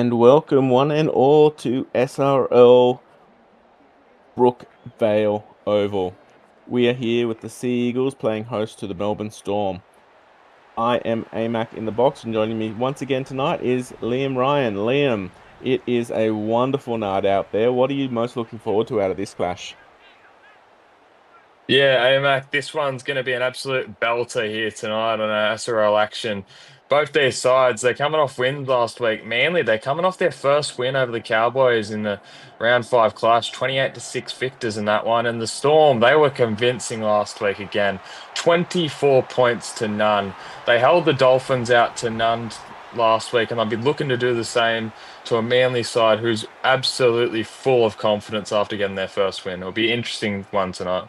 And welcome one and all to SRL Brookvale Oval. We are here with the Sea Eagles playing host to the Melbourne Storm. I am AMAC in the box, and joining me once again tonight is Liam Ryan. Liam, it is a wonderful night out there. What are you most looking forward to out of this clash? Yeah, AMAC, this one's going to be an absolute belter here tonight on SRL action. Both their sides, they're coming off wins last week. Manly, they're coming off their first win over the Cowboys in the round five clash, 28-6 victors in that one. And the Storm, they were convincing last week again, 24 points to none. They held the Dolphins out to none last week, and I'll be looking to do the same to a Manly side who's absolutely full of confidence after getting their first win. It'll be an interesting one tonight.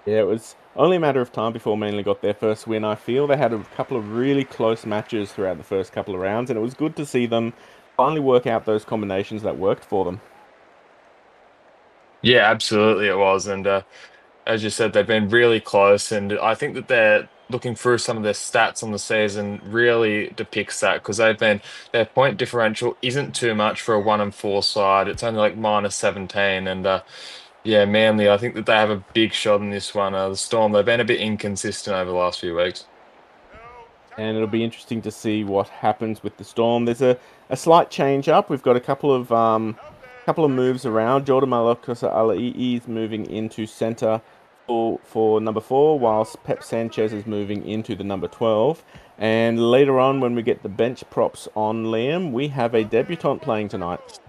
Yeah, it was only a matter of time before Manly got their first win. I feel they had a couple of really close matches throughout the first couple of rounds, and it was good to see them finally work out those combinations that worked for them. Yeah, absolutely it was. And as you said, they've been really close. And I think that they're looking through some of their stats on the season really depicts that because their point differential isn't too much for a 1-4 side. It's only like -17. And yeah, Manly, I think that they have a big shot in this one. The Storm, they've been a bit inconsistent over the last few weeks. And it'll be interesting to see what happens with the Storm. There's a slight change up. We've got a couple of moves around. Jordan Malakosa Alii is moving into centre for number 4, whilst Pep Sanchez is moving into the number 12. And later on, when we get the bench props on Liam, we have a debutant playing tonight.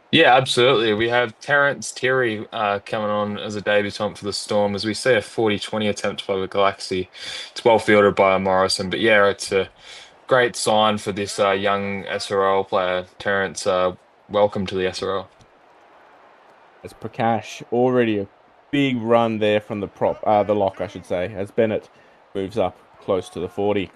Yeah, absolutely. We have Terence Terry coming on as a debutant for the Storm as we see a 40-20 attempt by the Galaxy. It's well fielded by Morrison, but yeah, it's a great sign for this young SRL player. Terence, welcome to the SRL. As Prakash already a big run there from the lock, I should say, as Bennett moves up close to the 40.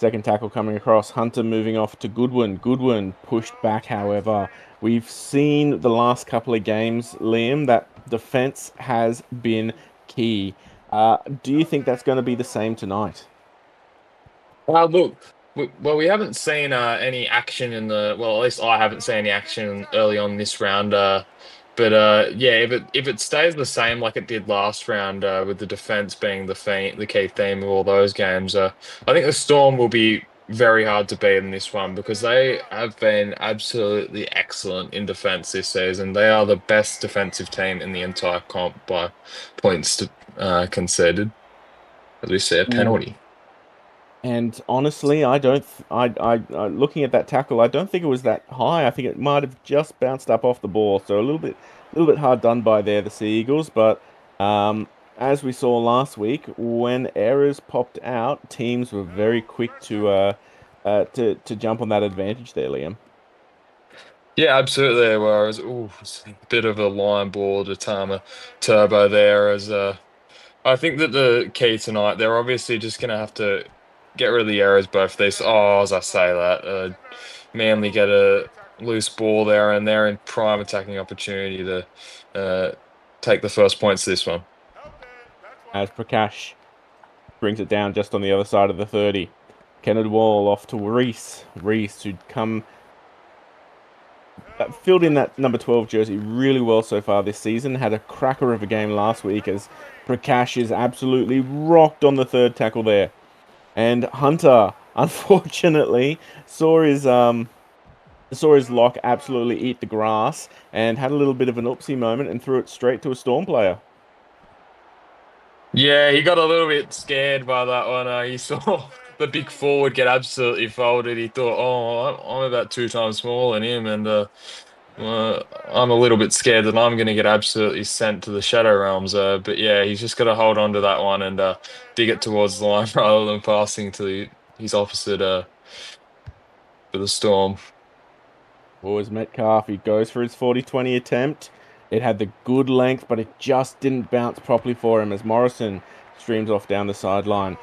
Second tackle coming across. Hunter moving off to Goodwin. Goodwin pushed back, however. We've seen the last couple of games, Liam, that defense has been key. Do you think that's going to be the same tonight? Look, we haven't seen any action in well, at least I haven't seen any action early on this round. But yeah, if it stays the same like it did last round, with the defense being the key theme of all those games, I think the Storm will be very hard to beat in this one because they have been absolutely excellent in defense this season. They are the best defensive team in the entire comp by conceded, as we see a Ooh. penalty. And honestly, I don't. Looking at that tackle, I don't think it was that high. I think it might have just bounced up off the ball. So a little bit hard done by there, the Sea Eagles. But as we saw last week, when errors popped out, teams were very quick to jump on that advantage there, Liam. Yeah, absolutely. There was it's a bit of a line ball to Tama Turbo there. As I think that the key tonight, they're obviously just going to have to get rid of the errors. Both these. Oh, as I say that, Manly get a loose ball there, and they're in prime attacking opportunity to uh, take the first points to this one. As Prakash brings it down just on the other side of the 30. Kenneth Wall off to Reese. Reese, who'd come filled in that number 12 jersey really well so far this season. Had a cracker of a game last week as Prakash is absolutely rocked on the third tackle there. And Hunter, unfortunately, saw his lock absolutely eat the grass and had a little bit of an oopsie moment and threw it straight to a Storm player. Yeah, he got a little bit scared by that one. He saw the big forward get absolutely folded. He thought, "Oh, I'm about 2 times smaller than him, and I'm a little bit scared that I'm going to get absolutely sent to the Shadow Realms." But yeah, he's just got to hold on to that one and dig it towards the line rather than passing to his opposite for the Storm. Always Metcalf. He goes for his 40-20 attempt. It had the good length, but it just didn't bounce properly for him as Morrison streams off down the sideline.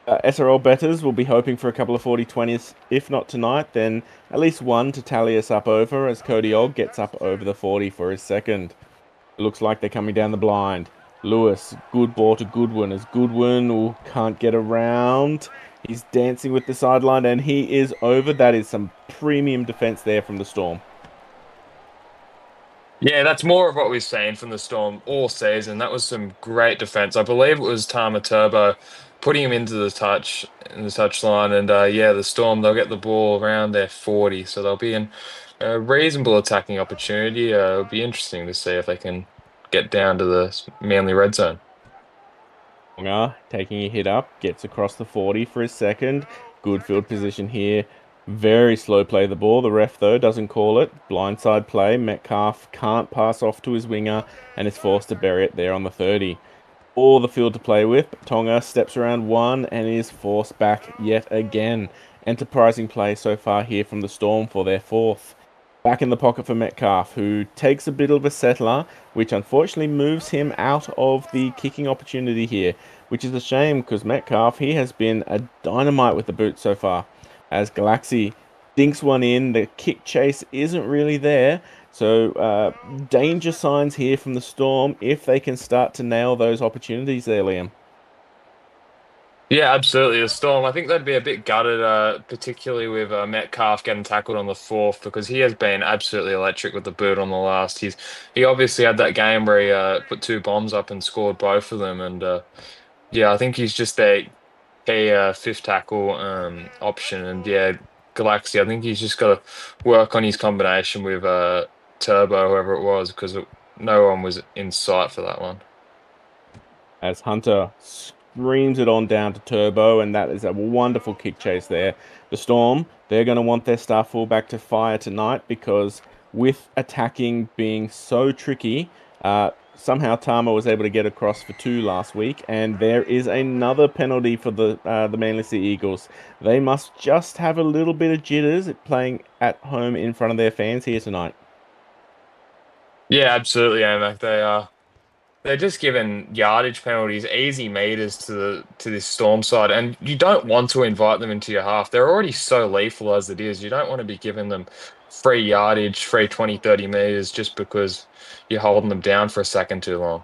SRL betters will be hoping for a couple of 40-20s. If not tonight, then at least one to tally us up over as Cody Ogg gets up over the 40 for his second. It looks like they're coming down the blind. Lewis, good ball to Goodwin as Goodwin can't get around. He's dancing with the sideline, and he is over. That is some premium defense there from the Storm. Yeah, that's more of what we've seen from the Storm all season. That was some great defense. I believe it was Tama Turbo putting him into the touch line, and yeah, the Storm they'll get the ball around their 40, so they'll be in a reasonable attacking opportunity. It'll be interesting to see if they can get down to the Manly red zone. Warringah taking a hit up, gets across the 40 for his second. Good field position here. Very slow play the ball. The ref, though, doesn't call it. Blindside play. Metcalf can't pass off to his winger and is forced to bury it there on the 30. All the field to play with. But Tonga steps around one and is forced back yet again. Enterprising play so far here from the Storm for their fourth. Back in the pocket for Metcalf, who takes a bit of a settler, which unfortunately moves him out of the kicking opportunity here, which is a shame because Metcalf, he has been a dynamite with the boot so far. As Galaxy dinks one in, the kick chase isn't really there. So danger signs here from the Storm if they can start to nail those opportunities there, Liam. Yeah, absolutely. The Storm, I think they'd be a bit gutted, particularly with Metcalf getting tackled on the fourth because he has been absolutely electric with the boot on the last. He obviously had that game where he put two bombs up and scored both of them, and yeah, I think he's just a key fifth tackle option, and yeah, Galaxy. I think he's just got to work on his combination with Turbo, whoever it was, because no one was in sight for that one. As Hunter screams it on down to Turbo, and that is a wonderful kick chase there. The Storm, they're going to want their star fullback to fire tonight because with attacking being so tricky, somehow Tama was able to get across for two last week, and there is another penalty for the Manly Sea Eagles. They must just have a little bit of jitters at playing at home in front of their fans here tonight. Yeah, absolutely, Amac. They're just giving yardage penalties, easy meters to this Storm side, and you don't want to invite them into your half. They're already so lethal as it is. You don't want to be giving them free yardage, free 20, 30 meters just because you're holding them down for a second too long.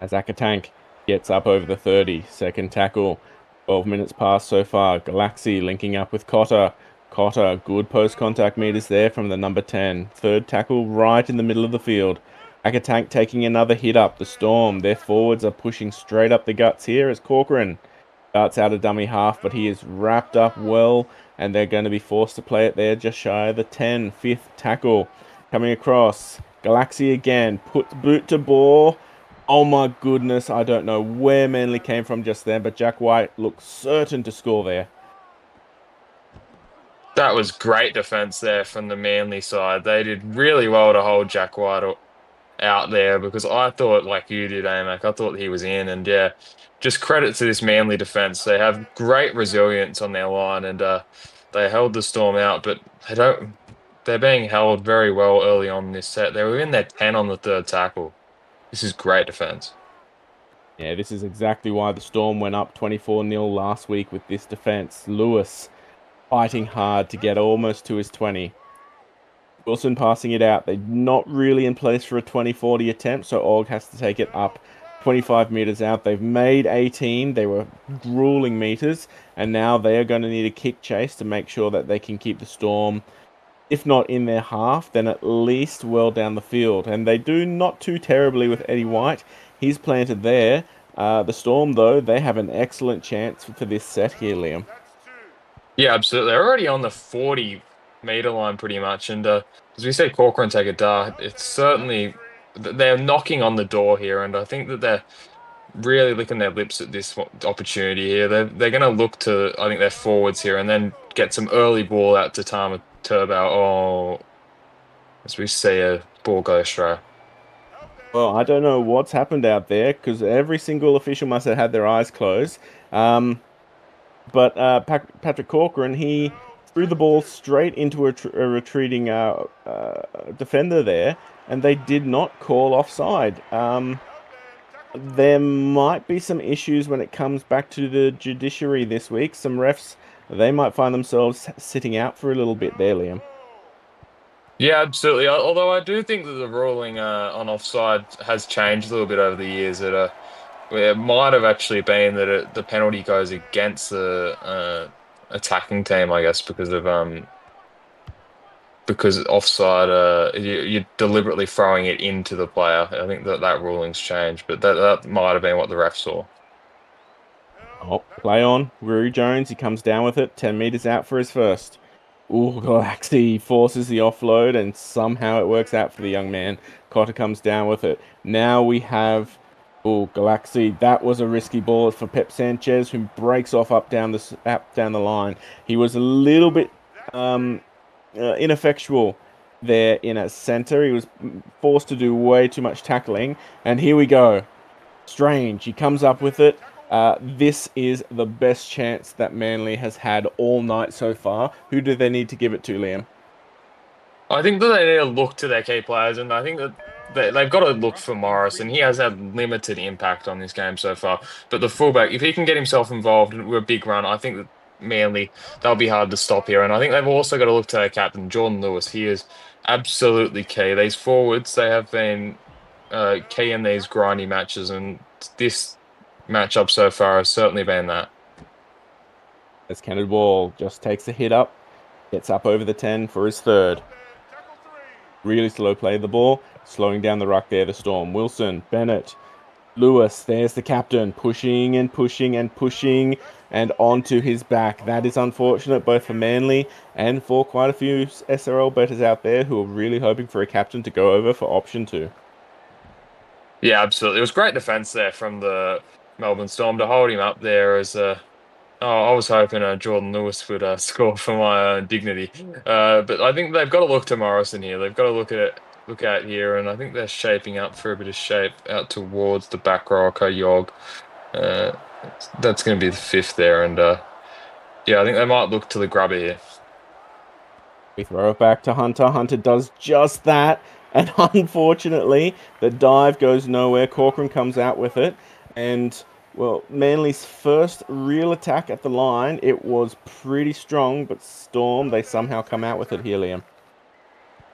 As Akatank gets up over the 30. Second tackle. 12 minutes passed so far. Galaxy linking up with Cotter. Cotter, good post contact meters there from the number 10. Third tackle right in the middle of the field. Akatank taking another hit up. The Storm, their forwards are pushing straight up the guts here as Corcoran darts out a dummy half, but he is wrapped up well, and they're going to be forced to play it there just shy of the 10. Fifth tackle coming across. Galaxy again, puts boot to ball. Oh my goodness, I don't know where Manly came from just then, but Jack White looked certain to score there. That was great defense there from the Manly side. They did really well to hold Jack White out there because I thought, like you did, Amac, I thought he was in. And yeah, just credit to this Manly defense. They have great resilience on their line and they held the Storm out, but they don't. They're being held very well early on in this set. They were in their 10 on the third tackle. This is great defense. Yeah, this is exactly why the Storm went up 24-0 last week with this defense. Lewis fighting hard to get almost to his 20. Wilson passing it out. They're not really in place for a 20-40 attempt, so Og has to take it up 25 meters out. They've made 18. They were grueling meters, and now they are going to need a kick chase to make sure that they can keep the Storm, if not in their half, then at least well down the field. And they do not too terribly with Eddie White. He's planted there. The Storm, though, they have an excellent chance for this set here, Liam. Yeah, absolutely. They're already on the 40-meter line pretty much. And as we said, Corcoran take a dart. It's certainly, they're knocking on the door here. And I think that they're really licking their lips at this opportunity here. They're going to look to, I think, their forwards here and then get some early ball out to Tama Turbo. Oh, as we see a ball go astray. Well, I don't know what's happened out there because every single official must have had their eyes closed. But Patrick Corcoran, he threw the ball straight into a retreating defender there, and they did not call offside. There might be some issues when it comes back to the judiciary this week. Some refs, they might find themselves sitting out for a little bit there, Liam. Yeah, absolutely. Although I do think that the ruling on offside has changed a little bit over the years. It might have actually been that the penalty goes against the attacking team, I guess, because offside, you're deliberately throwing it into the player. I think that ruling's changed, but that might have been what the ref saw. Oh, play on. Rui Jones, he comes down with it. 10 meters out for his first. Ooh, Galaxy forces the offload, and somehow it works out for the young man. Cotter comes down with it. Now we have... Ooh, Galaxy. That was a risky ball for Pep Sanchez, who breaks off up down the line. He was a little bit ineffectual there in a center. He was forced to do way too much tackling. And here we go. Strange. He comes up with it. This is the best chance that Manly has had all night so far. Who do they need to give it to, Liam? I think that they need to look to their key players, and I think that they've got to look for Morris, and he has had limited impact on this game so far. But the fullback, if he can get himself involved with a big run, I think that Manly, they'll be hard to stop here. And I think they've also got to look to their captain, Jordan Lewis. He is absolutely key. These forwards, they have been key in these grindy matches, and this matchup so far has certainly been that. As Kenneth Wall just takes a hit up, gets up over the 10 for his third. Really slow play of the ball, slowing down the ruck there, the Storm. Wilson, Bennett, Lewis, there's the captain, pushing and pushing and pushing and onto his back. That is unfortunate, both for Manly and for quite a few SRL bettors out there who are really hoping for a captain to go over for option 2. Yeah, absolutely. It was great defense there from the Melbourne Storm to hold him up there as Oh, I was hoping Jordan Lewis would score for my dignity. But I think they've got to look to Morrison here. They've got to look at here, and I think they're shaping up for a bit of shape out towards the back row. Yog. Uh, that's going to be the fifth there, and yeah, I think they might look to the grubber here. We throw it back to Hunter. Hunter does just that. And unfortunately, the dive goes nowhere. Corcoran comes out with it. And, well, Manly's first real attack at the line, it was pretty strong, but Storm, they somehow come out with it here, Liam.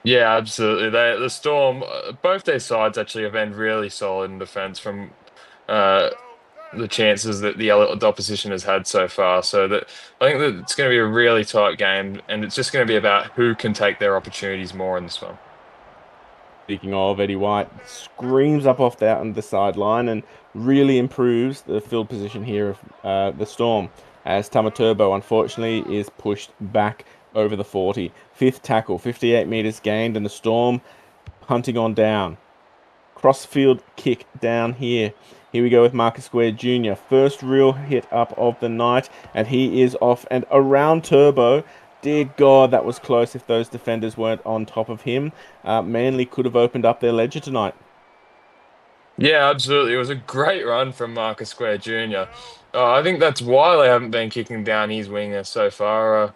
Yeah, absolutely. The Storm, both their sides actually have been really solid in defence from uh, the chances that the opposition has had so far. So that I think that it's going to be a really tight game, and it's just going to be about who can take their opportunities more in this one. Speaking of, Eddie White screams up off that on the sideline and really improves the field position here of the Storm, as Tamaturbo unfortunately is pushed back over the 40. Fifth tackle, 58 meters gained, and the Storm hunting on down. Crossfield kick down here. Here we go with Marcus Square Jr. First real hit up of the night, and he is off and around Turbo. Dear God, that was close if those defenders weren't on top of him. Manly could have opened up their ledger tonight. Yeah, absolutely. It was a great run from Marcus Square Jr. I think that's why they haven't been kicking down his winger so far,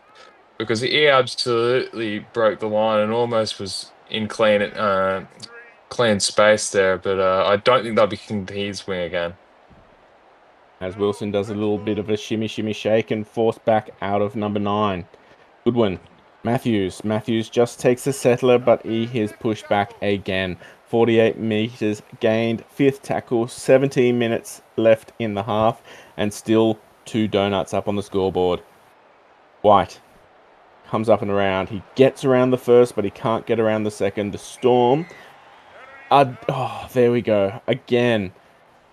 because he absolutely broke the line and almost was in clean space there. But I don't think they'll be kicking his wing again. As Wilson does a little bit of a shimmy, shimmy, shake and forced back out of number 9. Goodwin. Matthews. Matthews just takes a settler, but he is pushed back again. 48 meters gained. Fifth tackle. 17 minutes left in the half. And still 2 donuts up on the scoreboard. White comes up and around. He gets around the first, but he can't get around the second. The Storm. There we go. Again.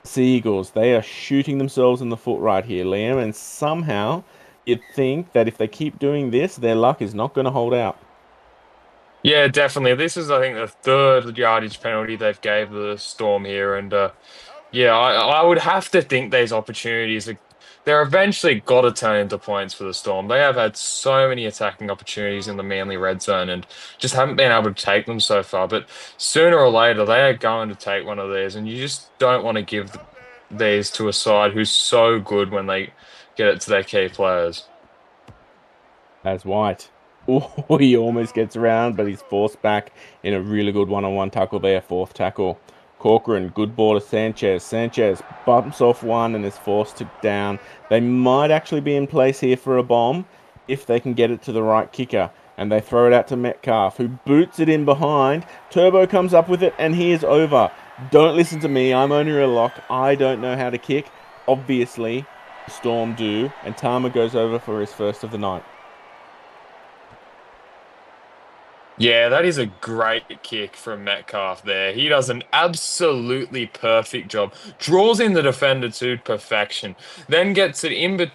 Seagulls, they are shooting themselves in the foot right here, Liam, and somehow you'd think that if they keep doing this, their luck is not going to hold out. Yeah, definitely. This is, I think, the third yardage penalty they've gave the Storm here, and yeah, I would have to think these opportunities they're eventually got to turn into points for the Storm. They have had so many attacking opportunities in the Manly red zone and just haven't been able to take them so far. But sooner or later, they are going to take one of these, and you just don't want to give these to a side who's so good when they get it to their key players. As White. Oh, he almost gets around, but he's forced back in a really good one-on-one tackle there. Fourth tackle. Corcoran, good ball to Sanchez. Sanchez bumps off one and is forced to down. They might actually be in place here for a bomb if they can get it to the right kicker. And they throw it out to Metcalf, who boots it in behind. Turbo comes up with it, and he is over. Don't listen to me. I'm only a lock. I don't know how to kick. Obviously, the Storm do, and Tama goes over for his first of the night. Yeah, that is a great kick from Metcalf there. He does an absolutely perfect job. Draws in the defender to perfection. Then gets it in, but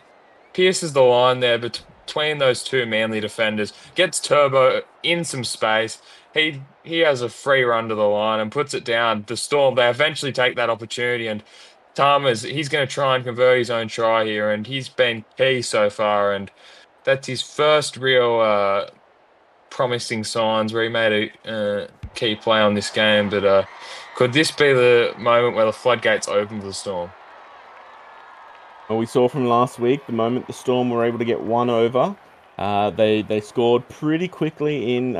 pierces the line there between those two Manly defenders. Gets Turbo in some space. He has a free run to the line and puts it down. The Storm, they eventually take that opportunity, and he's going to try and convert his own try here, and he's been key so far, and that's his first real promising signs where he made a key play on this game. But could this be the moment where the floodgates open for the Storm? Well, we saw from last week, the moment the Storm were able to get one over, they scored pretty quickly in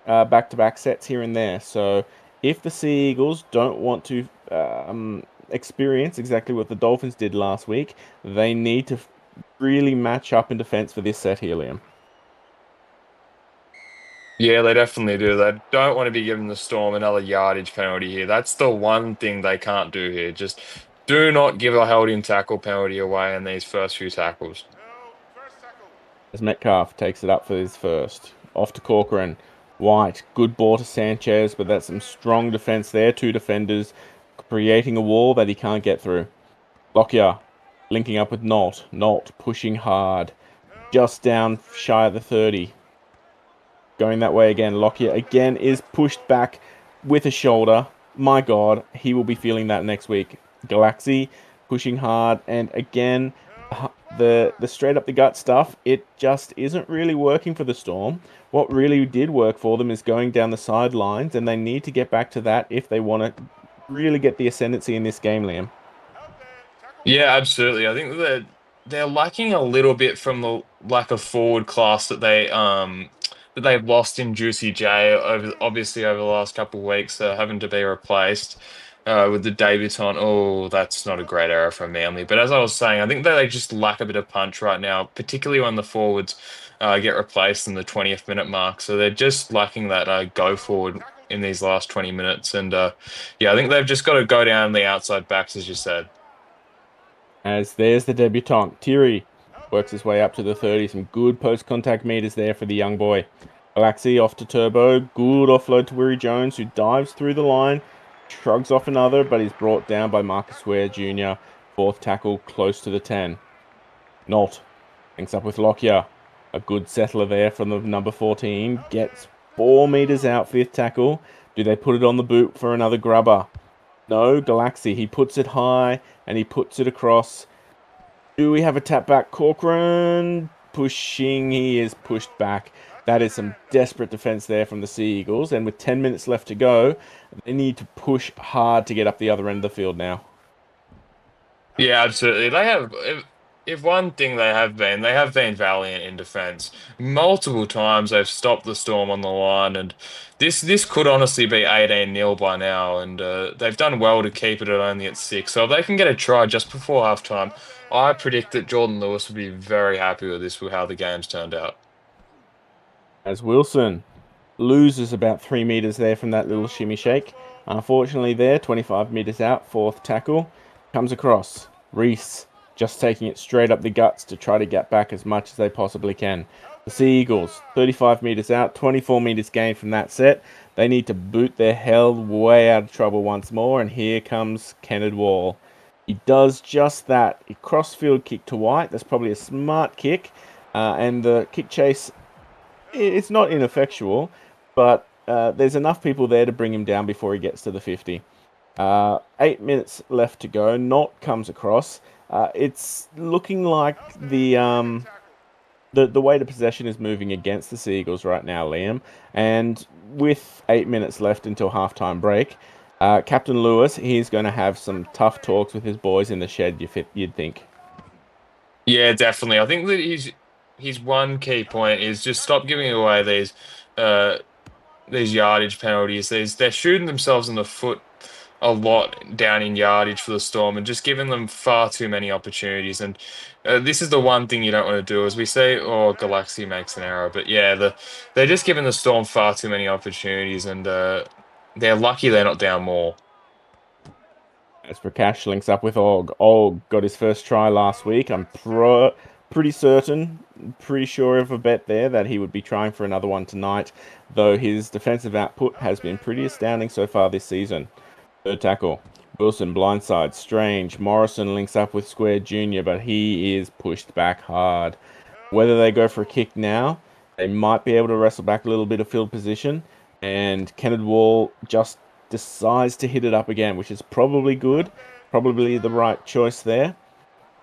back-to-back sets here and there. So if the Sea Eagles don't want to experience exactly what the Dolphins did last week, they need to really match up in defense for this set here, Liam. Yeah, they definitely do. They don't want to be giving the Storm another yardage penalty here. That's the one thing they can't do here. Just do not give a held in tackle penalty away in these first few tackles. As Metcalf takes it up for his first. Off to Corcoran. White. Good ball to Sanchez, but that's some strong defense there. Two defenders creating a wall that he can't get through. Lockyer linking up with Nolt. Nolt pushing hard. Just down shy of the 30. Going that way again. Lockyer again is pushed back with a shoulder. My God, he will be feeling that next week. Galaxy pushing hard, and again, the straight up the gut stuff, it just isn't really working for the Storm. What really did work for them is going down the sidelines, and they need to get back to that if they want to really get the ascendancy in this game, Liam. Yeah, absolutely. I think they're lacking a little bit from the lack of forward class that they've lost in Juicy J over obviously over the last couple of weeks, having to be replaced with the debutant. Oh, that's not a great error from Manly. But as I was saying, I think that they just lack a bit of punch right now, particularly when the forwards get replaced in the 20th minute mark. So they're just lacking that go forward in these last 20 minutes. And yeah, I think they've just got to go down the outside backs, as you said. As there's the debutant. Thierry works his way up to the 30. Some good post-contact meters there for the young boy. Galaxy off to Turbo. Good offload to Weary Jones, who dives through the line, shrugs off another, but is brought down by Marcus Ware Jr. Fourth tackle close to the 10. Nolt links up with Lockyer. A good settler there from the number 14. Gets 4 meters out, fifth tackle. Do they put it on the boot for another grubber? No, Galaxy. He puts it high and he puts it across. Do we have a tap back? Corcoran pushing. He is pushed back. That is some desperate defense there from the Sea Eagles. And with 10 minutes left to go, they need to push hard to get up the other end of the field now. Yeah, absolutely. If one thing they have been valiant in defense. Multiple times they've stopped the Storm on the line, and this could honestly be 18-0 by now, and they've done well to keep it at only at 6. So if they can get a try just before halftime, I predict that Jordan Lewis will be very happy with this, with how the game's turned out. As Wilson loses about 3 meters there from that little shimmy shake. Unfortunately there, 25 meters out, fourth tackle. Comes across. Reese just taking it straight up the guts to try to get back as much as they possibly can. The Sea Eagles, 35 meters out, 24 meters gained from that set. They need to boot their hell way out of trouble once more, and here comes Kenneth Wall. He does just that. A crossfield kick to White. That's probably a smart kick. And the kick chase, it's not ineffectual, but there's enough people there to bring him down before he gets to the 50. 8 minutes left to go. Not comes across. It's looking like the way the possession is moving against the Seagulls right now, Liam. And with 8 minutes left until halftime break, Captain Lewis, he's going to have some tough talks with his boys in the shed. You'd think. Yeah, definitely. I think that his one key point is just stop giving away uh these yardage penalties. They're shooting themselves in the foot a lot down in yardage for the Storm and just giving them far too many opportunities. And this is the one thing you don't want to do, as we say, or Galaxy makes an error. But yeah, they're just giving the Storm far too many opportunities, and they're lucky they're not down more. As Prakash links up with Og. Og got his first try last week. I'm pretty certain, pretty sure of a bet there that he would be trying for another one tonight, though his defensive output has been pretty astounding so far this season. Third tackle. Wilson blindside. Strange. Morrison links up with Square Jr., but he is pushed back hard. Whether they go for a kick now, they might be able to wrestle back a little bit of field position, and Kenneth Wall just decides to hit it up again, which is probably good, probably the right choice there,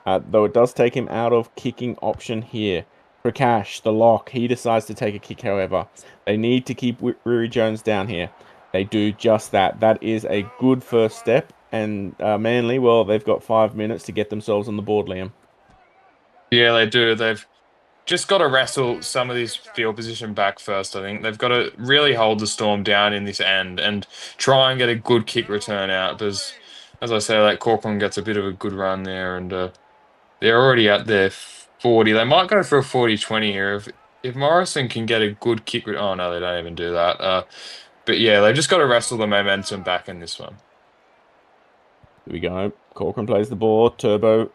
though it does take him out of kicking option here. Prakash, the lock, he decides to take a kick, however. They need to keep Riri Jones down here. They do just that. That is a good first step, and Manly, well, they've got 5 minutes to get themselves on the board, Liam. Yeah, they do. They've just got to wrestle some of this field position back first, I think. They've got to really hold the Storm down in this end and try and get a good kick return out. Because, as I say, like Corcoran gets a bit of a good run there, and they're already at their 40. They might go for a 40-20 here. If Morrison can get a good kick. Oh, no, they don't even do that. But yeah, they've just got to wrestle the momentum back in this one. Here we go. Corcoran plays the ball. Turbo.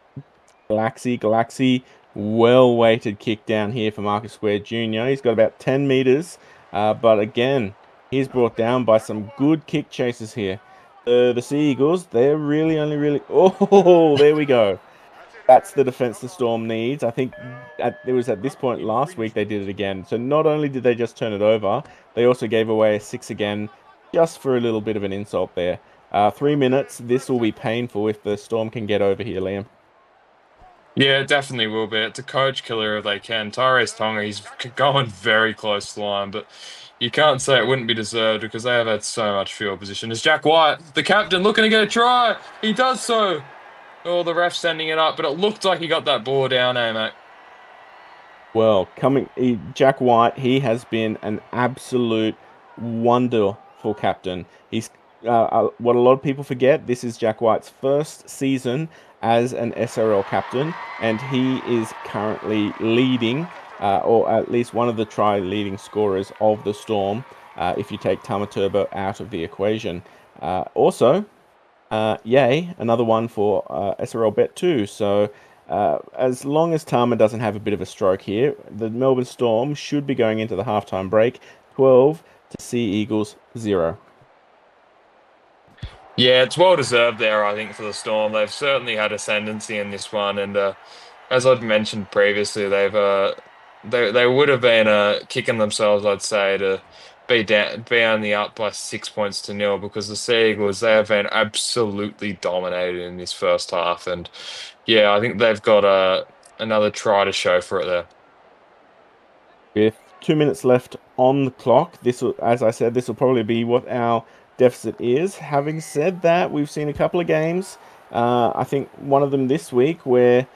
Galaxy. Well-weighted kick down here for Marcus Square Jr. He's got about 10 meters. But again, he's brought down by some good kick chases here. The Sea Eagles, they're really... Oh, there we go. That's the defense the Storm needs. I think it was at this point last week they did it again. So not only did they just turn it over, they also gave away a 6 again, just for a little bit of an insult there. 3 minutes. This will be painful if the Storm can get over here, Liam. Yeah, it definitely will be. It's a coach killer if they can. Tyrese Tonga, he's going very close to the line, but you can't say it wouldn't be deserved because they have had so much field position. It's Jack White, the captain, looking to get a try. He does so. Oh, the ref sending it up, but it looked like he got that ball down, mate. Well, Jack White, he has been an absolute wonderful captain. He's what a lot of people forget. This is Jack White's first season as an SRL captain, and he is currently leading, or at least one of the try leading scorers of the Storm. If you take Tama Turbo out of the equation, also, yay, another one for SRL Bet 2. So. As long as Tama doesn't have a bit of a stroke here, the Melbourne Storm should be going into the halftime break 12 to Sea Eagles 0. Yeah, it's well deserved there, I think, for the Storm. They've certainly had ascendancy in this one, and as I'd mentioned previously, they would have been kicking themselves, I'd say, to be only up by 6 points to nil because the Sea Eagles they have been absolutely dominated in this first half, and yeah, I think they've got another try to show for it there. With 2 minutes left on the clock, as I said, this will probably be what our deficit is. Having said that, we've seen a couple of games. I think one of them this week where,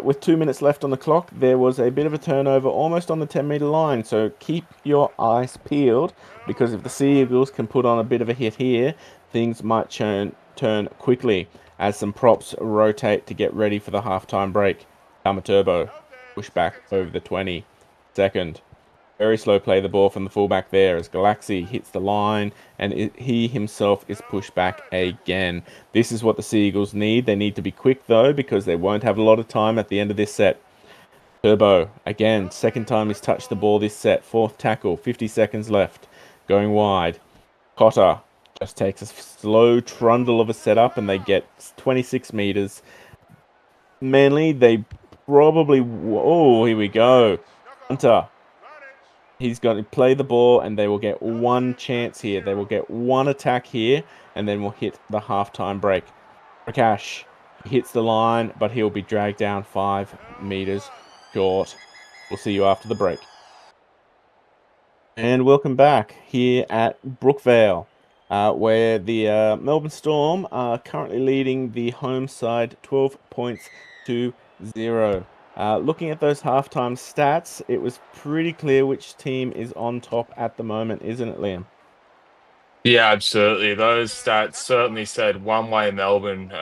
with 2 minutes left on the clock, there was a bit of a turnover almost on the 10-meter line. So keep your eyes peeled because if the Sea Eagles can put on a bit of a hit here, things might turn quickly as some props rotate to get ready for the halftime break. Tama Turbo push back over the 20. Second, very slow play the ball from the fullback there as Galaxy hits the line and he himself is pushed back again. This is what the Sea Eagles need. They need to be quick though because they won't have a lot of time at the end of this set. Turbo, again, second time he's touched the ball this set. Fourth tackle, 50 seconds left. Going wide. Cotter just takes a slow trundle of a setup and they get 26 meters. Manly, they probably... Oh, here we go. Hunter. He's going to play the ball and they will get one chance here. They will get one attack here and then we'll hit the halftime break. Prakash hits the line, but he'll be dragged down 5 meters short. We'll see you after the break. And welcome back here at Brookvale, where the Melbourne Storm are currently leading the home side 12 points to 0. Looking at those halftime stats, it was pretty clear which team is on top at the moment, isn't it, Liam? Yeah, absolutely. Those stats certainly said one-way Melbourne,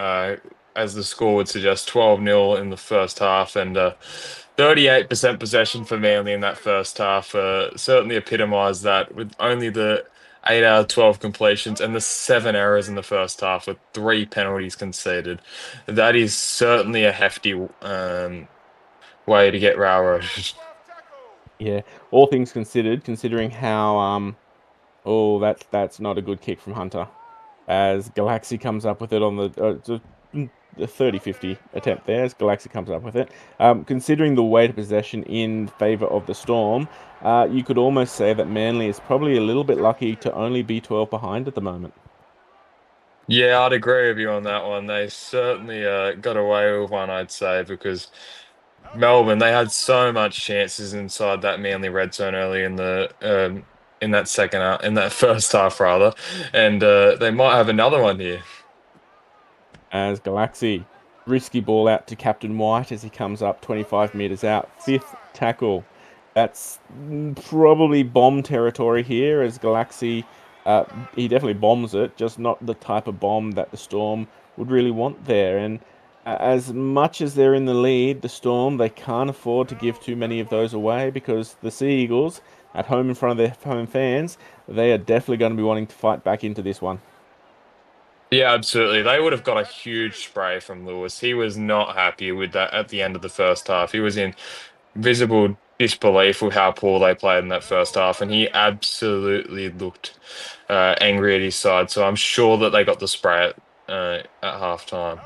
as the score would suggest, 12-0 in the first half, and 38% possession for Manly in that first half. Certainly epitomised that with only the 8 out of 12 completions, and the 7 errors in the first half with 3 penalties conceded. That is certainly a hefty way to get railroaded. Yeah, all things considered, considering how oh, that's not a good kick from Hunter. As Galaxy comes up with it on the 30-50 attempt there, as Galaxy comes up with it. Considering the weight of possession in favour of the Storm, you could almost say that Manly is probably a little bit lucky to only be 12 behind at the moment. Yeah, I'd agree with you on that one. They certainly got away with one, I'd say, because Melbourne, they had so much chances inside that Manly red zone early in that in that first half rather, and they might have another one here. As Galaxy, risky ball out to Captain White as he comes up 25 metres out. Fifth tackle. That's probably bomb territory here as Galaxy, uh, he definitely bombs it, just not the type of bomb that the Storm would really want there. And as much as they're in the lead, the Storm, they can't afford to give too many of those away because the Sea Eagles, at home in front of their home fans, they are definitely going to be wanting to fight back into this one. Yeah, absolutely. They would have got a huge spray from Lewis. He was not happy with that at the end of the first half. He was in visible disbelief with how poor they played in that first half, and he absolutely looked angry at his side. So I'm sure that they got the spray at halftime.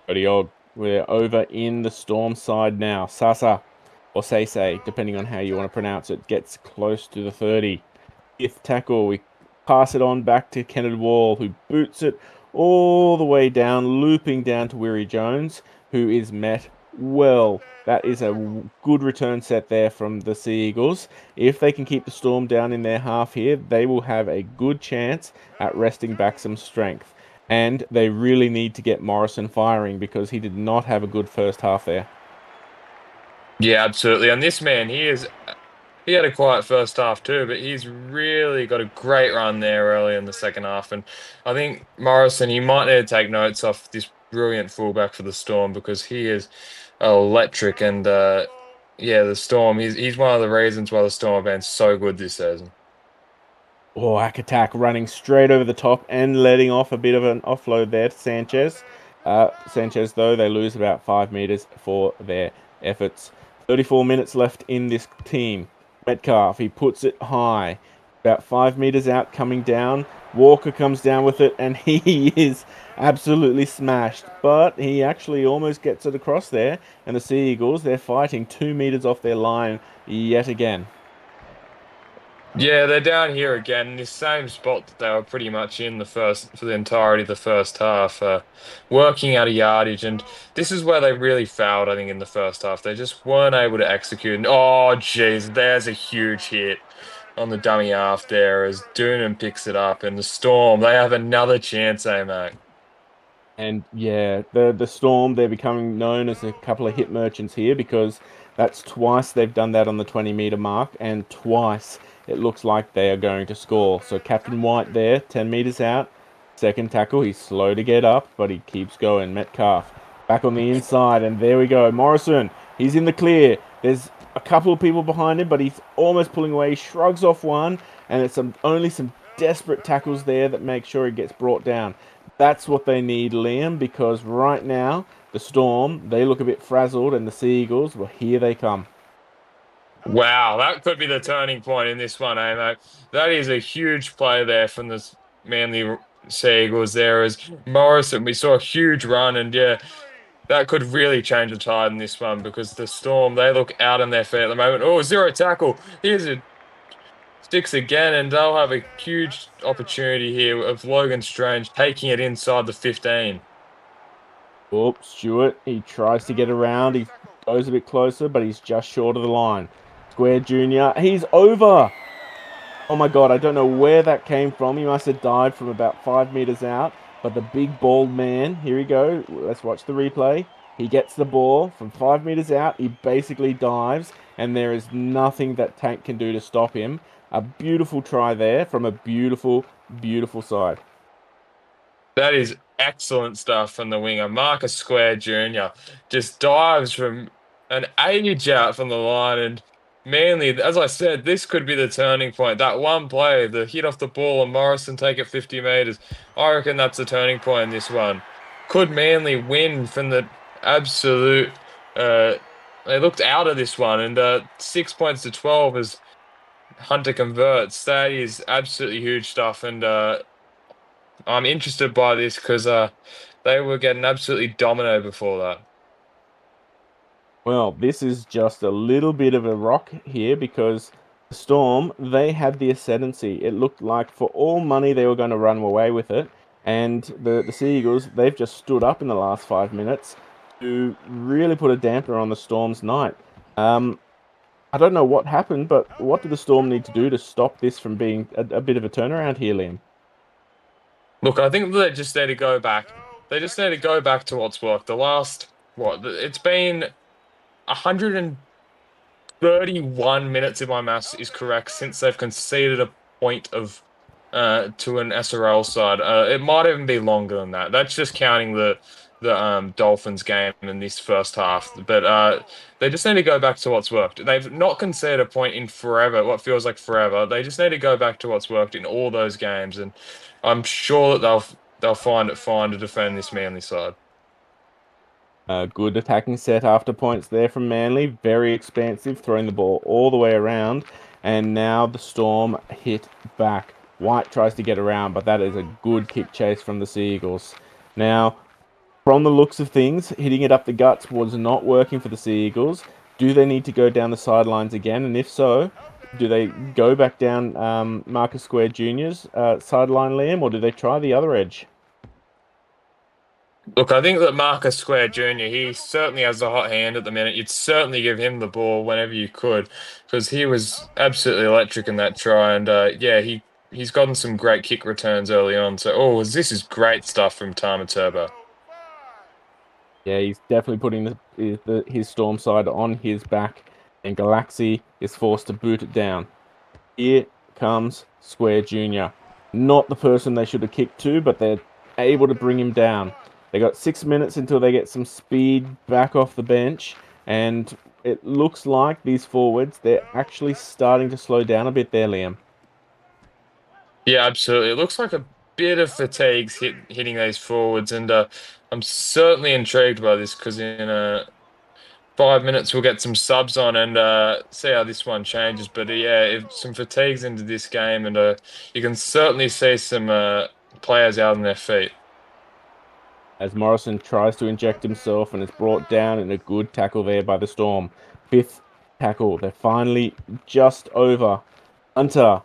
Pretty odd. We're over in the Storm side now. Sasa, or Say, depending on how you want to pronounce it, gets close to the 30. Fifth tackle, we pass it on back to Kenneth Wall, who boots it all the way down, looping down to Weary Jones, who is met well. That is a good return set there from the Sea Eagles. If they can keep the Storm down in their half here, they will have a good chance at resting back some strength. And they really need to get Morrison firing because he did not have a good first half there. Yeah, absolutely. And this man, he had a quiet first half too, but he's really got a great run there early in the second half. And I think Morrison, he might need to take notes off this brilliant fullback for the Storm because he is electric. And yeah, the Storm, he's one of the reasons why the Storm have been so good this season. Oh, Akatak running straight over the top and letting off a bit of an offload there to Sanchez. Sanchez, though, they lose about 5 meters for their efforts. 34 minutes left in this team. Metcalf, he puts it high. About 5 meters out, coming down. Walker comes down with it, and he is absolutely smashed. But he actually almost gets it across there. And the Sea Eagles, they're fighting 2 meters off their line yet again. Yeah, they're down here again in this same spot that they were pretty much in the first for the entirety of the first half, working out a yardage, and this is where they really failed. I think in the first half, they just weren't able to execute. And oh, jeez, there's a huge hit on the dummy half there as Doonan picks it up, and the Storm they have another chance, eh, mate? And yeah, the Storm, they're becoming known as a couple of hit merchants here because that's twice they've done that on the 20-meter mark, and twice it looks like they are going to score. So Captain White there, 10 meters out, second tackle. He's slow to get up, but he keeps going. Metcalf back on the inside, and there we go. Morrison, he's in the clear. There's a couple of people behind him, but he's almost pulling away. He shrugs off one, and it's only some desperate tackles there that make sure he gets brought down. That's what they need, Liam, because right now, the Storm, they look a bit frazzled, and the Sea Eagles, well, here they come. Wow, that could be the turning point in this one, eh, mate? That is a huge play there from the Manly Seagulls there as Morrison. We saw a huge run, and yeah, that could really change the tide in this one because the Storm, they look out on their feet at the moment. Oh, zero tackle. Here's a six again, and they'll have a huge opportunity here of Logan Strange taking it inside the 15. Oh, Stewart, he tries to get around. He goes a bit closer, but he's just short of the line. Square Junior, he's over. Oh my God, I don't know where that came from. He must have died from about 5 meters out. But the big bald man, here we go. Let's watch the replay. He gets the ball from 5 meters out. He basically dives, and there is nothing that Tank can do to stop him. A beautiful try there from a beautiful, beautiful side. That is excellent stuff from the winger. Marcus Square Jr. just dives from an age out from the line, and Manly, as I said, this could be the turning point. That one play, the hit off the ball and Morrison take it 50 meters. I reckon that's the turning point in this one. Could Manly win from the absolute? Uh, they looked out of this one, and 6 points to 12 as Hunter converts. That is absolutely huge stuff, and I'm interested by this because they were getting absolutely dominated before that. Well, this is just a little bit of a rock here because the Storm, they had the ascendancy. It looked like for all money they were going to run away with it. And the Sea Eagles, they've just stood up in the last 5 minutes to really put a damper on the Storm's night. I don't know what happened, but what did the Storm need to do to stop this from being a bit of a turnaround here, Liam? Look, I think they just need to go back. They just need to go back to what's worked. The last, what, it's been 131 minutes, if my maths is correct, since they've conceded a point of to an SRL side. It might even be longer than that. That's just counting the Dolphins game in this first half. But they just need to go back to what's worked. They've not conceded a point in forever, what feels like forever. They just need to go back to what's worked in all those games, and I'm sure that they'll find it fine to defend this Manly side. Good attacking set after points there from Manly. Very expansive, throwing the ball all the way around. And now the Storm hit back. White tries to get around, but that is a good kick chase from the Sea Eagles. Now, from the looks of things, hitting it up the guts was not working for the Sea Eagles. Do they need to go down the sidelines again? And if so, do they go back down Marcus Square Jr.'s sideline, Liam, or do they try the other edge? Look, I think that Marcus Square Jr., he certainly has a hot hand at the minute. You'd certainly give him the ball whenever you could, because he was absolutely electric in that try. And yeah, he's gotten some great kick returns early on. So, oh, this is great stuff from Tama Turbo. Yeah, he's definitely putting his Storm side on his back, and Galaxy is forced to boot it down. Here comes Square Jr. Not the person they should have kicked to, but they're able to bring him down. They got 6 minutes until they get some speed back off the bench, and it looks like these forwards, they're actually starting to slow down a bit there, Liam. Yeah, absolutely. It looks like a bit of fatigue's hitting these forwards, and I'm certainly intrigued by this because in 5 minutes we'll get some subs on and see how this one changes. But yeah, if some fatigues into this game, and you can certainly see some players out on their feet. As Morrison tries to inject himself and is brought down in a good tackle there by the Storm. Fifth tackle. They're finally just over. Hunter,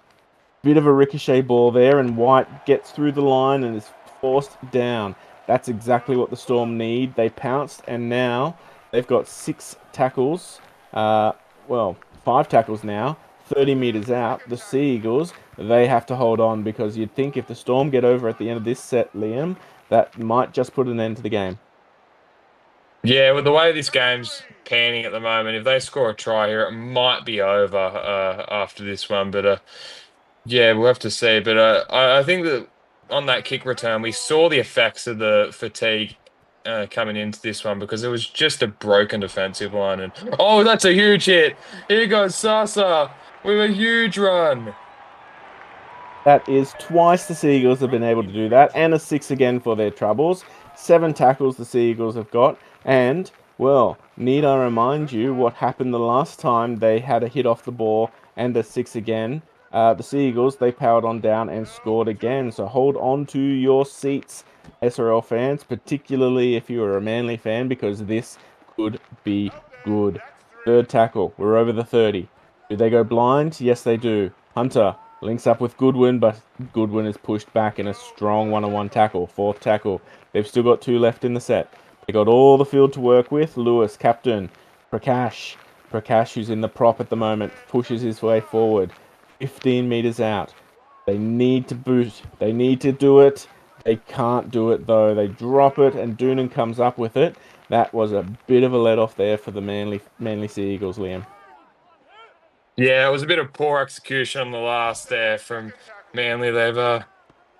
bit of a ricochet ball there, and White gets through the line and is forced down. That's exactly what the Storm need. They pounced, and now they've got 6 tackles. Well, 5 tackles now. 30 meters out. The Sea Eagles, they have to hold on because you'd think if the Storm get over at the end of this set, Liam, that might just put an end to the game. Yeah, with the way this game's panning at the moment, if they score a try here, it might be over after this one. But yeah, we'll have to see. But I think that on that kick return, we saw the effects of the fatigue coming into this one because it was just a broken defensive line. And oh, that's a huge hit. Here goes Sasa with a huge run. That is twice the Sea Eagles have been able to do that, and a 6 again for their troubles. 7 tackles the Sea Eagles have got, and, well, need I remind you what happened the last time they had a hit off the ball and a 6 again? The Sea Eagles, they powered on down and scored again, so hold on to your seats, SRL fans, particularly if you are a Manly fan, because this could be good. Third tackle, we're over the 30. Do they go blind? Yes, they do. Hunter links up with Goodwin, but Goodwin is pushed back in a strong one-on-one tackle. Fourth tackle. They've still got 2 left in the set. They got all the field to work with. Lewis, captain. Prakash. Prakash, who's in the prop at the moment, pushes his way forward. 15 meters out. They need to boot. They need to do it. They can't do it, though. They drop it, and Doonan comes up with it. That was a bit of a let-off there for the Manly Sea Eagles, Liam. Yeah, it was a bit of poor execution on the last there from Manly. They've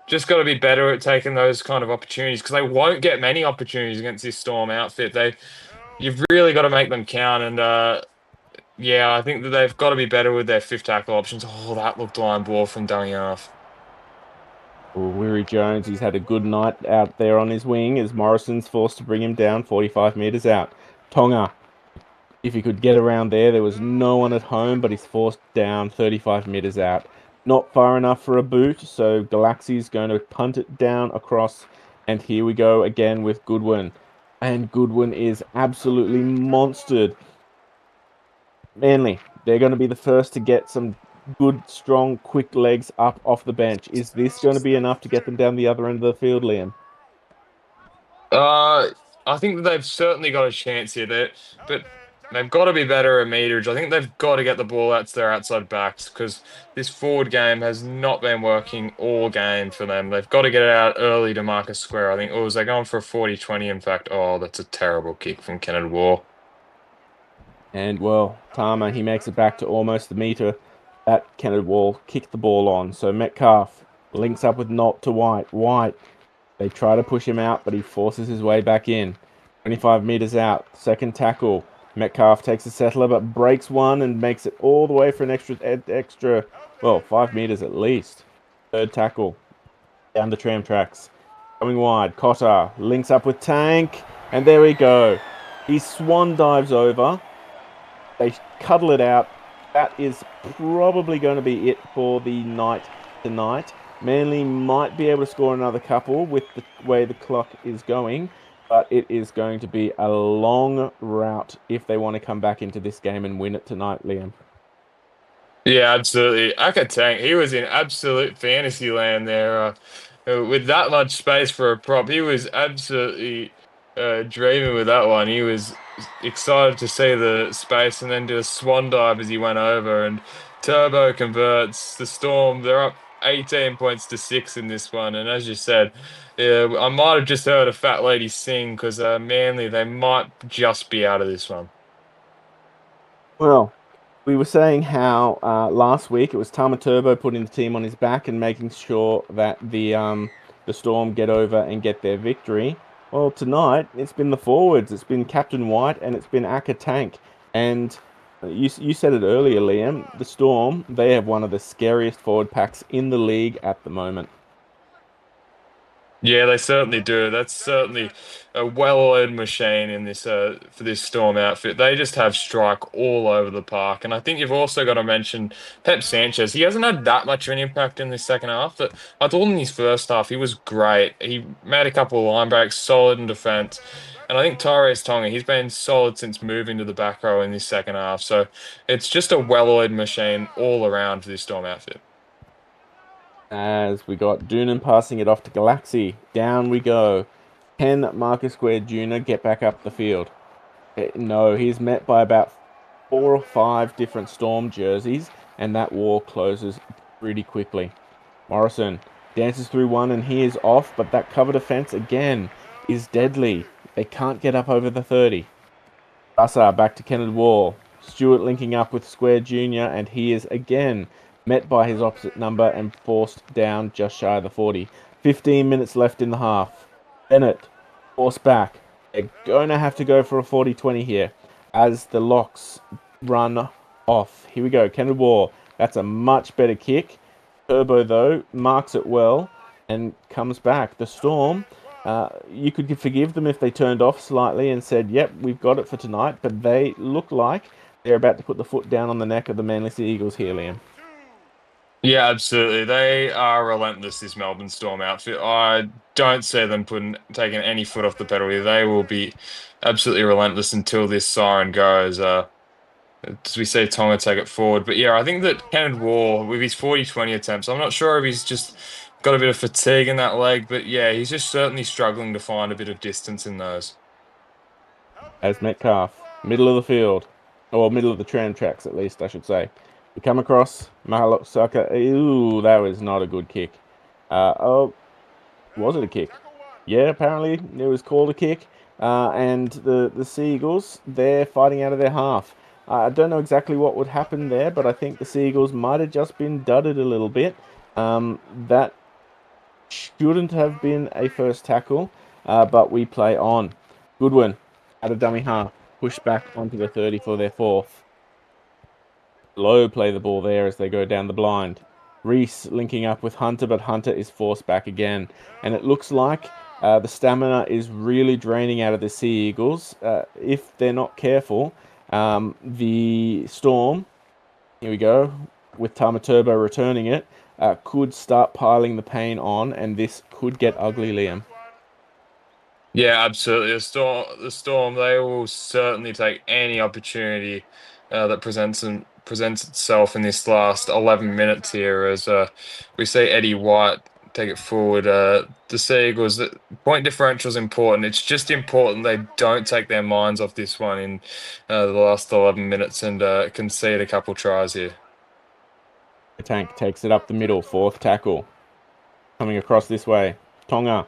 just got to be better at taking those kind of opportunities because they won't get many opportunities against this Storm outfit. You've really got to make them count, and Yeah, I think that they've got to be better with their fifth tackle options. Oh, that looked line ball from dummy half. Well, Weary Jones, he's had a good night out there on his wing as Morrison's forced to bring him down 45 metres out. Tonga, if he could get around there, there was no one at home, but he's forced down 35 metres out. Not far enough for a boot, so Galaxi's going to punt it down across. And here we go again with Goodwin. And Goodwin is absolutely monstered. Manly, they're going to be the first to get some good, strong, quick legs up off the bench. Is this going to be enough to get them down the other end of the field, Liam? Uh, I think that they've certainly got a chance here. But they've got to be better at meterage. I think they've got to get the ball out to their outside backs because this forward game has not been working all game for them. They've got to get it out early to mark a square. I think, or was they going for a 40-20? In fact, oh, that's a terrible kick from Kenneth War. And, well, Tama, he makes it back to almost the metre. That Kennedy Wall kicked the ball on. So Metcalf links up with Knott to White. White, they try to push him out, but he forces his way back in. 25 metres out, second tackle. Metcalf takes a settler, but breaks one and makes it all the way for an extra, well, 5 metres at least. Third tackle, down the tram tracks. Coming wide, Cotter links up with Tank, and there we go. He swan dives over. They cuddle it out. That is probably going to be it for the night tonight. Manly might be able to score another couple with the way the clock is going, but it is going to be a long route if they want to come back into this game and win it tonight, Liam. Yeah, absolutely. Tank, he was in absolute fantasy land there. With that much space for a prop, he was absolutely dreaming with that one. He was excited to see the space and then do a swan dive as he went over. And Turbo converts the Storm. They're up 18 points to 6 in this one. And as you said, I might have just heard a fat lady sing because Manly, they might just be out of this one. Well, we were saying how last week it was Tama Turbo putting the team on his back and making sure that the Storm get over and get their victory. Well, tonight it's been the forwards. It's been Captain White and it's been Tank. And you said it earlier, Liam. The Storm, they have one of the scariest forward packs in the league at the moment. Yeah, they certainly do. That's certainly a well-oiled machine in this for this Storm outfit. They just have strike all over the park, and I think you've also got to mention Pep Sanchez. He hasn't had that much of an impact in this second half, but I thought in his first half he was great. He made a couple of line breaks, solid in defence, and I think Tyrese Tonga, he's been solid since moving to the back row in this second half. So it's just a well-oiled machine all around for this Storm outfit. As we got Doonan passing it off to Galaxy. Down we go. Can Marcus Square Jr. get back up the field? No, he's met by about 4 or 5 different Storm jerseys, and that war closes pretty quickly. Morrison dances through one, and he is off, but that cover defense again is deadly. They can't get up over the 30. Bussar back to Kennedy Wall. Stewart linking up with Square Jr., and he is again met by his opposite number and forced down just shy of the 40. 15 minutes left in the half. Bennett forced back. They're going to have to go for a 40-20 here as the locks run off. Here we go. Kennedy Wall. That's a much better kick. Turbo, though, marks it well and comes back. The Storm, you could forgive them if they turned off slightly and said, yep, we've got it for tonight, but they look like they're about to put the foot down on the neck of the Manly Sea Eagles here, Liam. Yeah, absolutely. They are relentless, this Melbourne Storm outfit. I don't see them taking any foot off the pedal here. They will be absolutely relentless until this siren goes. As we see Tonga take it forward. But yeah, I think that Kenneth War, with his 40-20 attempts, I'm not sure if he's just got a bit of fatigue in that leg, but yeah, he's just certainly struggling to find a bit of distance in those. As Metcalf, middle of the field, or middle of the tram tracks at least, I should say. We come across Mahalosaka. Ooh, that was not a good kick. Oh, was it a kick? Yeah, apparently it was called a kick. And the Seagulls, they're fighting out of their half. I don't know exactly what would happen there, but I think the Seagulls might have just been dudded a little bit. That shouldn't have been a first tackle, but we play on. Goodwin at a dummy half, pushed back onto the 30 for their fourth. Low play the ball there as they go down the blind. Reese linking up with Hunter, but Hunter is forced back again. And it looks like the stamina is really draining out of the Sea Eagles. If they're not careful, the Storm, here we go, with Tamaturbo returning it, could start piling the pain on, and this could get ugly, Liam. Yeah, absolutely. The Storm, they will certainly take any opportunity that presents itself in this last 11 minutes here. As we see Eddie White take it forward. The Seagulls, the point differential is important. It's just important they don't take their minds off this one in the last 11 minutes and concede a couple tries here. The tank takes it up the middle, fourth tackle. Coming across this way. Tonga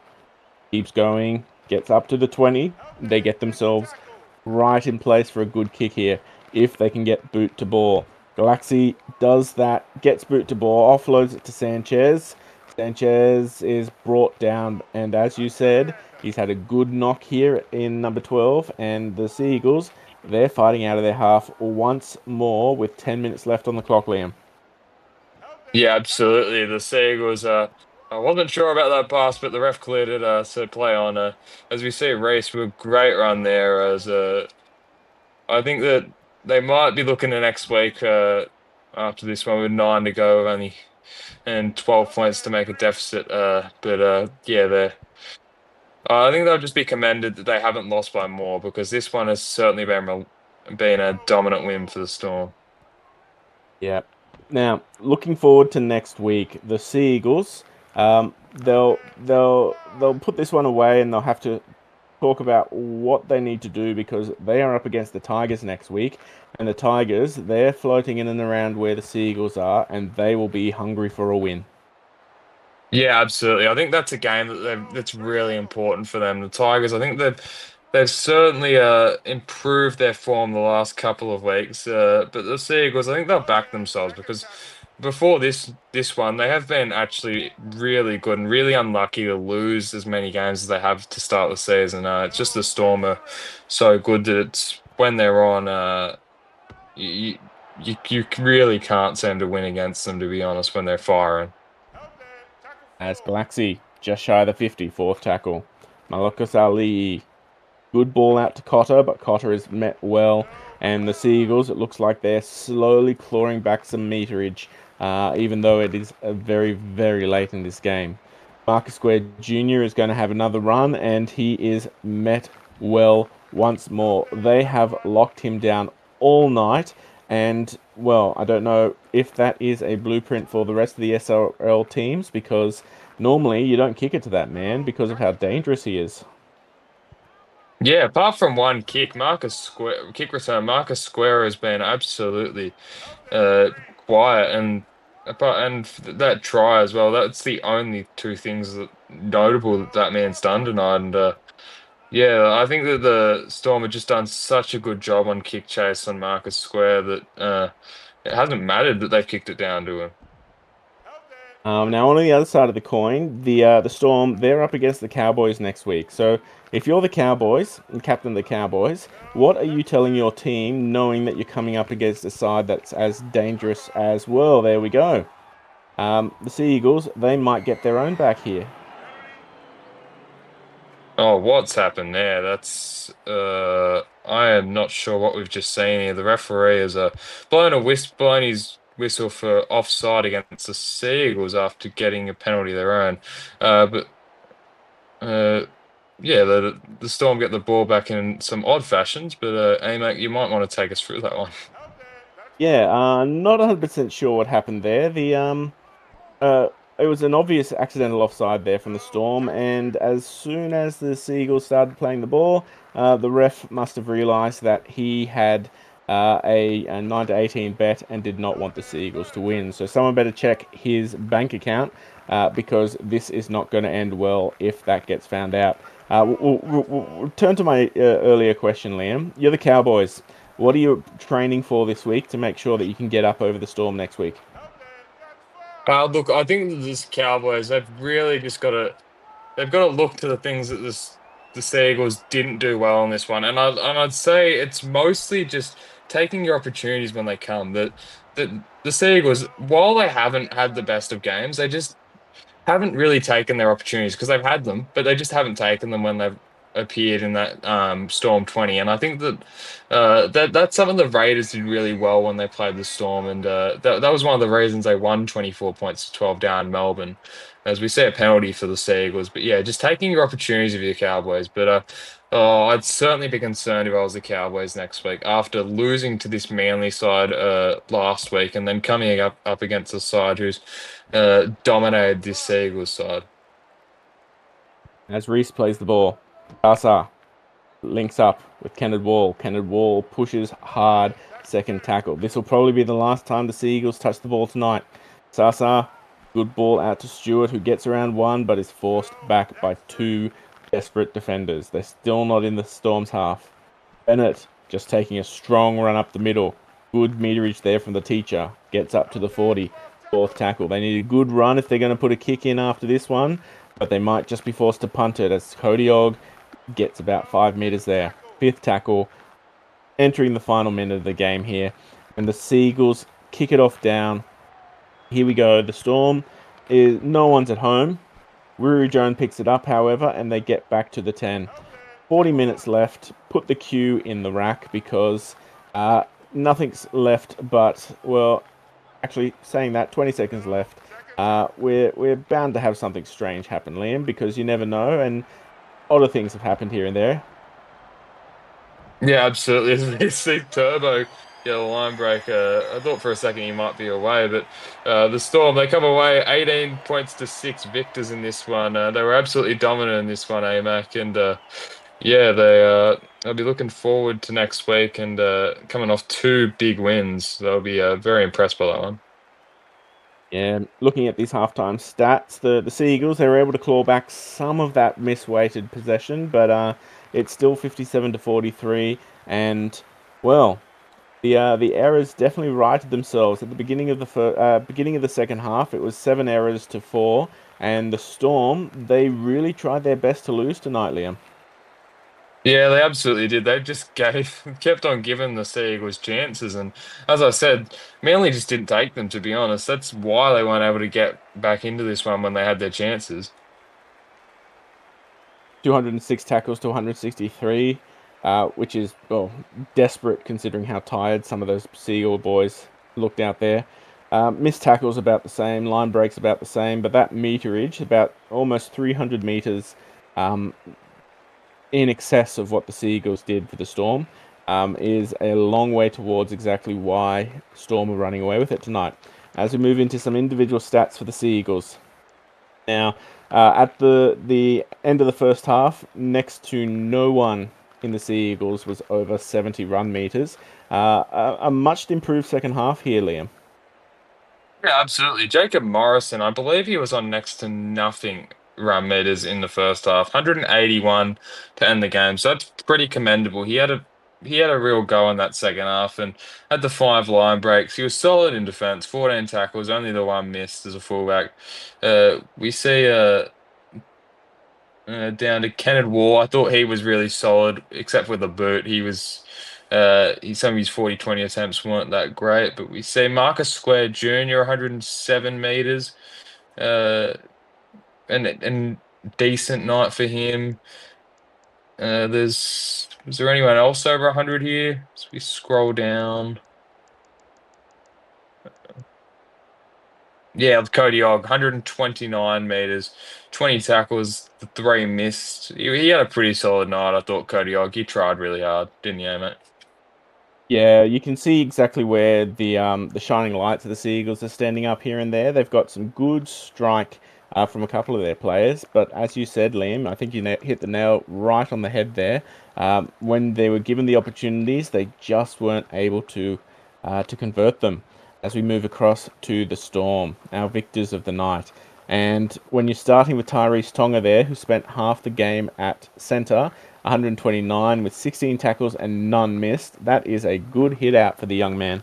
keeps going, gets up to the 20. They get themselves right in place for a good kick here if they can get boot to ball. Galaxy does that, gets boot to ball, offloads it to Sanchez. Sanchez is brought down, and as you said, he's had a good knock here in number 12, and the Sea Eagles, they're fighting out of their half once more with 10 minutes left on the clock, Liam. Yeah, absolutely. The Seagulls, I wasn't sure about that pass, but the ref cleared it, so play on. As we see, Reese with a great run there. As I think that they might be looking at next week after this one with 9 to go, only and 12 points to make a deficit. But yeah, they. I think they'll just be commended that they haven't lost by more because this one has certainly been a dominant win for the Storm. Yeah. Now, looking forward to next week, the Sea Eagles. They'll put this one away, and they'll have to talk about what they need to do because they are up against the Tigers next week, and the Tigers, they're floating in and around where the Sea Eagles are, and they will be hungry for a win. Yeah, absolutely. I think that's a game that's really important for them. The Tigers, I think they've certainly improved their form the last couple of weeks. But the Seagulls, I think they'll back themselves because before this one, they have been actually really good and really unlucky to lose as many games as they have to start the season. It's just the Storm are so good that it's when they're on, you you really can't seem to win against them, to be honest, when they're firing. As Galaxy, just shy of the 50, fourth tackle. Malakas Ali, good ball out to Cotter, but Cotter is met well. And the Seagulls, it looks like they're slowly clawing back some meterage, even though it is very, very late in this game. Marcus Square Jr. is going to have another run, and he is met well once more. They have locked him down all night, and, well, I don't know if that is a blueprint for the rest of the SRL teams, because normally you don't kick it to that man because of how dangerous he is. Yeah, apart from one kick return, Marcus Square has been absolutely uh quiet and that try as well. That's the only two things that notable that man's done tonight. And yeah, I think that the Storm have just done such a good job on kick chase on Marcus Square that it hasn't mattered that they've kicked it down to him. Now on the other side of the coin, the Storm, they're up against the Cowboys next week. So if you're the Cowboys and captain of the Cowboys, what are you telling your team, knowing that you're coming up against a side that's as dangerous as well? There we go. The Sea Eagles, they might get their own back here. Oh, what's happened there? I am not sure what we've just seen here. The referee has blown his whistle for offside against the Seagulls after getting a penalty of their own. But uh, yeah, the Storm get the ball back in some odd fashions. But Amak, you might want to take us through that one. Yeah, not 100% sure what happened there. Uh, it was an obvious accidental offside there from the Storm, and as soon as the Seagulls started playing the ball, the ref must have realised that he had a 9 to 18 bet and did not want the Seagulls to win. So someone better check his bank account because this is not going to end well if that gets found out. We'll turn to my earlier question, Liam. You're the Cowboys. What are you training for this week to make sure that you can get up over the Storm next week? Look, I think that this Cowboys, they've really just they've got to look to the things that the Seagulls didn't do well on this one, and I'd say it's mostly just taking your opportunities when they come. The Seagulls, while they haven't had the best of games, they just haven't really taken their opportunities because they've had them, but they just haven't taken them when they've appeared in that Storm 20. And I think that's something the Raiders did really well when they played the Storm, and that was one of the reasons they won 24 points to 12 down in Melbourne. As we see a penalty for the Seagulls, but yeah, just taking your opportunities with your Cowboys. But oh, I'd certainly be concerned if I was the Cowboys next week after losing to this Manly side last week, and then coming up against a side who's dominated this Seagulls side. As Reese plays the ball, Asa links up with Kenneth Wall. Kenneth Wall pushes hard, second tackle. This will probably be the last time the Seagulls touch the ball tonight. Sasa, good ball out to Stewart, who gets around one, but is forced back by two desperate defenders. They're still not in the Storm's half. Bennett just taking a strong run up the middle. Good meterage there from the teacher. Gets up to the 40. Fourth tackle. They need a good run if they're going to put a kick in after this one, but they might just be forced to punt it as Cody Ogg gets about 5 meters there. Fifth tackle, entering the final minute of the game here, and the Seagulls kick it off down. Here we go. The Storm is no one's at home. Ruru Jones picks it up, however, and they get back to the 10. 40 minutes left. Put the cue in the rack because nothing's left but, well, actually saying that, 20 seconds left. We're bound to have something strange happen, Liam, because you never know, and other things have happened here and there. Yeah, absolutely. It's the Turbo, yeah, the line break. I thought for a second he might be away, but the Storm, they come away 18 points to 6 victors in this one. They were absolutely dominant in this one, AMAC, and yeah, they'll be looking forward to next week and coming off two big wins. They'll be very impressed by that one. Yeah, looking at these halftime stats, the Sea Eagles, they were able to claw back some of that misweighted possession, but it's still 57 to 43, and well, the errors definitely righted themselves at the beginning of beginning of the second half. It was 7 errors to 4, and the Storm, they really tried their best to lose tonight, Liam. Yeah, they absolutely did. They just kept on giving the Sea Eagles chances, and as I said, Manly just didn't take them. To be honest, that's why they weren't able to get back into this one when they had their chances. 206 tackles to 163, which is, well, desperate considering how tired some of those Seagull boys looked out there. Missed tackles about the same, line breaks about the same, but that meterage, about almost 300 meters in excess of what the Seagulls did for the Storm, is a long way towards exactly why Storm are running away with it tonight. As we move into some individual stats for the Seagulls. Now, at the end of the first half, next to no one in the Sea Eagles was over 70 run meters. A much improved second half here, Liam. Yeah, absolutely. Jacob Morrison, I believe he was on next to nothing run meters in the first half, 181 to end the game. So that's pretty commendable. He had a real go in that second half and had the 5 line breaks. He was solid in defense, 14 tackles, only the one missed as a fullback. We see down to Kenneth Wall. I thought he was really solid, except for the boot. Some of his 40-20 attempts weren't that great, but we see Marcus Square Jr. 107 meters, uh, and decent night for him. Was there anyone else over 100 here? As we scroll down. Yeah, Cody Ogg, 129 meters, 20 tackles, the 3 missed. He had a pretty solid night, I thought, Cody Ogg. He tried really hard, didn't you, mate? Yeah, you can see exactly where the shining lights of the Seagulls are standing up here and there. They've got some good strike from a couple of their players, but as you said, Liam, I think you hit the nail right on the head there. When they were given the opportunities, they just weren't able to convert them. As we move across to the Storm, our victors of the night. And when you're starting with Tyrese Tonga there, who spent half the game at centre, 129 with 16 tackles and none missed. That is a good hit out for the young man.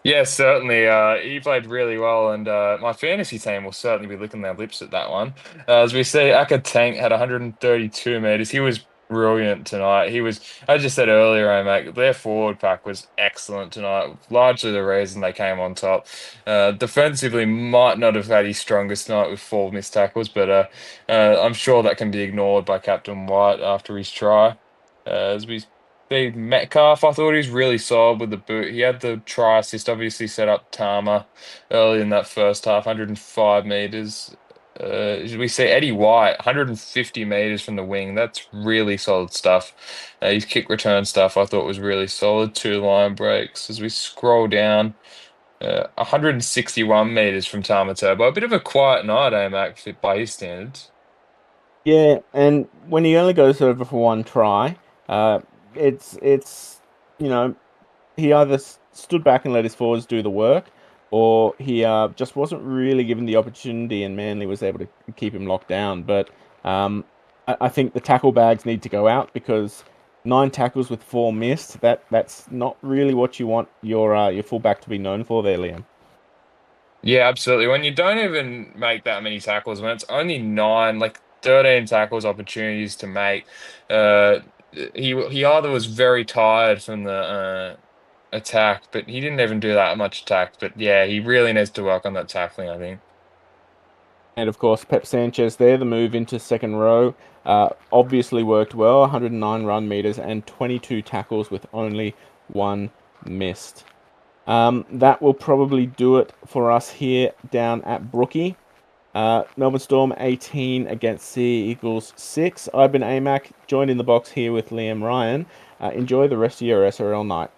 Yeah, certainly. He played really well, and my fantasy team will certainly be licking their lips at that one. As we see, Aka Tank had 132 meters. He was brilliant tonight. He was, as you said earlier, mate, their forward pack was excellent tonight. Largely the reason they came on top. Defensively, might not have had his strongest night with 4 missed tackles, but I'm sure that can be ignored by Captain White after his try. As we see, Metcalf, I thought he was really solid with the boot. He had the try assist, obviously set up Tama early in that first half, 105 meters. We see Eddie White, 150 meters from the wing. That's really solid stuff. His kick return stuff I thought was really solid. 2 line breaks. As we scroll down, 161 meters from Tama Turbo. A bit of a quiet night, Mac, by his standards. Yeah, and when he only goes over for one try, it's you know, he either stood back and let his forwards do the work, or he just wasn't really given the opportunity, and Manly was able to keep him locked down. But I think the tackle bags need to go out because 9 tackles with 4 missed. That's not really what you want your fullback to be known for there, Liam. Yeah, absolutely. When you don't even make that many tackles, when it's only nine, like 13 tackles opportunities to make, uh, he either was very tired from the attack, but he didn't even do that much attack. But yeah, he really needs to work on that tackling, I think. And of course, Pep Sanchez there, the move into second row, obviously worked well. 109 run meters and 22 tackles with only 1 missed. That will probably do it for us here down at Brookie. Melbourne Storm 18 against Sea Eagles 6. I've been AMAC, joined in the box here with Liam Ryan. Enjoy the rest of your SRL night.